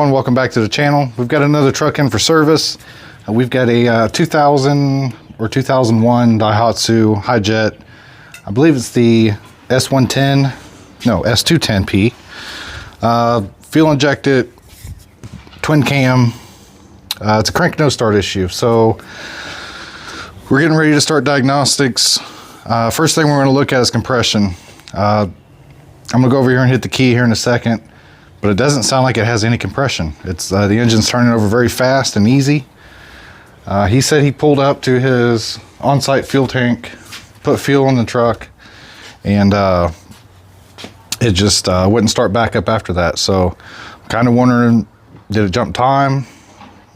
everyone, welcome back to the channel. We've got another truck in for service. We've got a 2000 or 2001 Daihatsu Hijet. I believe it's the S210P. Fuel injected, twin cam. It's a crank no start issue. So we're getting ready to start diagnostics. First thing we're going to look at is compression. I'm going to go over here and hit the key here in a second, but it doesn't sound like it has any compression. It's the engine's turning over very fast and easy. He said he pulled up to his on-site fuel tank, put fuel in the truck, and it just wouldn't start back up after that. So I'm kind of wondering, did it jump time?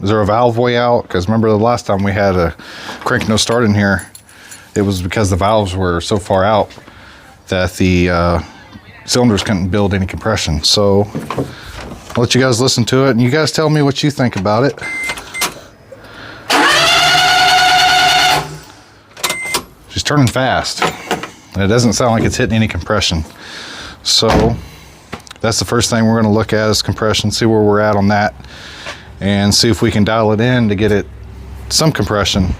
Is there a valve way out? Because remember the last time we had a crank no start in here, it was because the valves were so far out that the cylinders couldn't build any compression. So I'll let you guys listen to it and you guys tell me what you think about it. She's turning fast and it doesn't sound like it's hitting any compression. So that's the first thing we're going to look at is compression, see where we're at on that, and see if we can dial it in to get it some compression.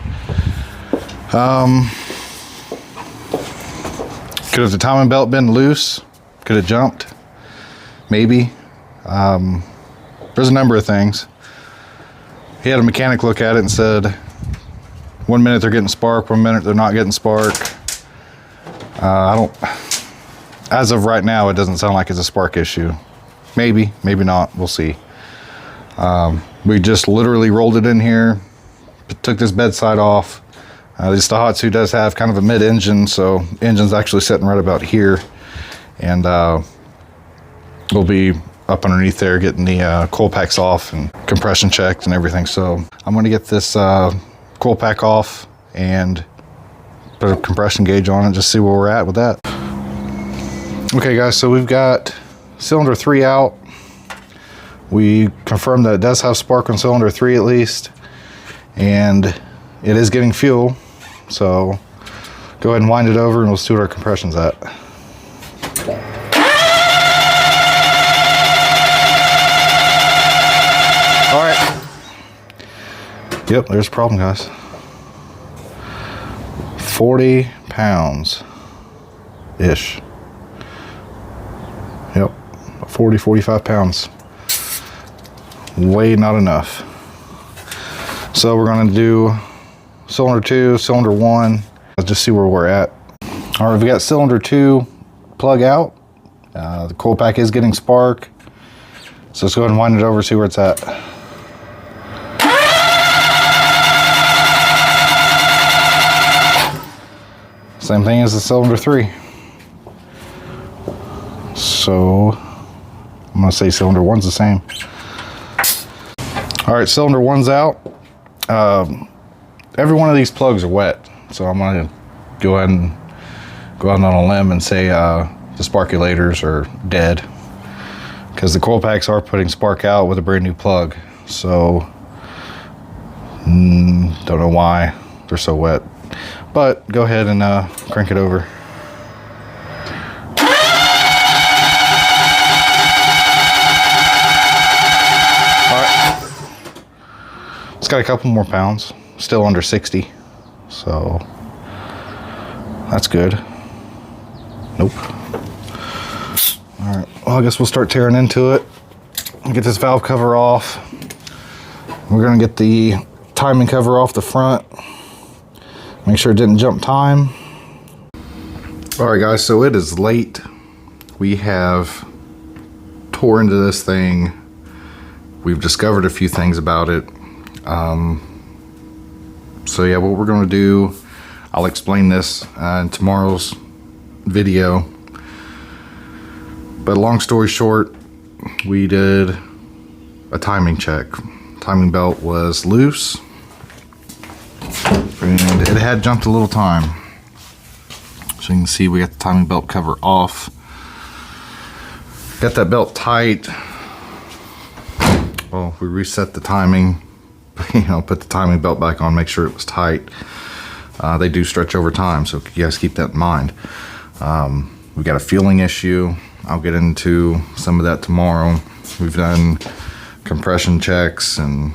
Could have the timing belt been loose? Could have jumped? Maybe. There's a number of things. He had a mechanic look at it and said, 1 minute they're getting spark, 1 minute they're not getting spark. As of right now, it doesn't sound like it's a spark issue. Maybe, maybe not, we'll see. We just literally rolled it in here, took this bedside off. This Daihatsu does have kind of a mid-engine, so engine's actually sitting right about here. And we'll be up underneath there getting the coil packs off and compression checked and everything. So I'm gonna get this coil pack off and put a compression gauge on it, just see where we're at with that. Okay guys, so we've got cylinder 3 out. We confirmed that it does have spark on cylinder 3 at least, and it is getting fuel. So go ahead and wind it over and we'll see what our compression's at. All right. Yep, there's a problem, guys. 40 pounds-ish. Yep, 40, 45 pounds. Way not enough. So we're gonna do cylinder 2, cylinder 1. Let's just see where we're at. All right, we got cylinder 2 plug out. The coil pack is getting spark. So let's go ahead and wind it over, see where it's at. Same thing as the cylinder 3. So I'm gonna say cylinder 1's the same. All right, cylinder 1's out. Every one of these plugs are wet, so I'm gonna go ahead on a limb and say the sparkulators are dead, because the coil packs are putting spark out with a brand new plug. So don't know why they're so wet, but go ahead and crank it over. It's got a couple more pounds, still under 60, so that's good. Nope. All right, well, I guess we'll start tearing into it. Get this valve cover off. We're gonna get the timing cover off the front. Make sure it didn't jump time. All right, guys, so it is late. We have tore into this thing. We've discovered a few things about it. So yeah, what we're going to do, I'll explain this in tomorrow's video. But long story short, we did a timing check. Timing belt was loose and it had jumped a little time. So you can see we got the timing belt cover off. Got that belt tight. Well, we reset the timing. Put the timing belt back on, make sure it was tight. They do stretch over time, so you guys keep that in mind. We got a fueling issue. I'll get into some of that tomorrow. We've done compression checks, and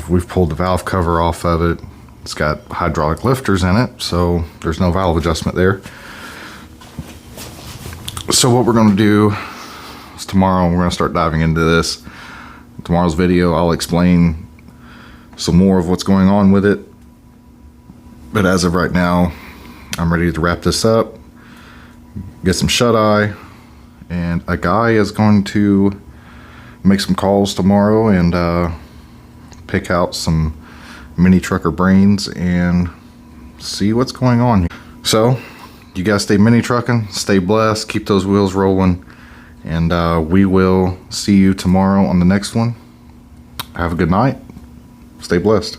we've pulled the valve cover off of it. It's got hydraulic lifters in it, so there's no valve adjustment there. So what we're going to do is tomorrow we're going to start diving into this. Tomorrow's video I'll explain some more of what's going on with it, but as of right now I'm ready to wrap this up, get some shut-eye, and a guy is going to make some calls tomorrow and pick out some mini trucker brains and see what's going on here. So you guys stay mini trucking, stay blessed, keep those wheels rolling, and we will see you tomorrow on the next one. Have a good night, stay blessed.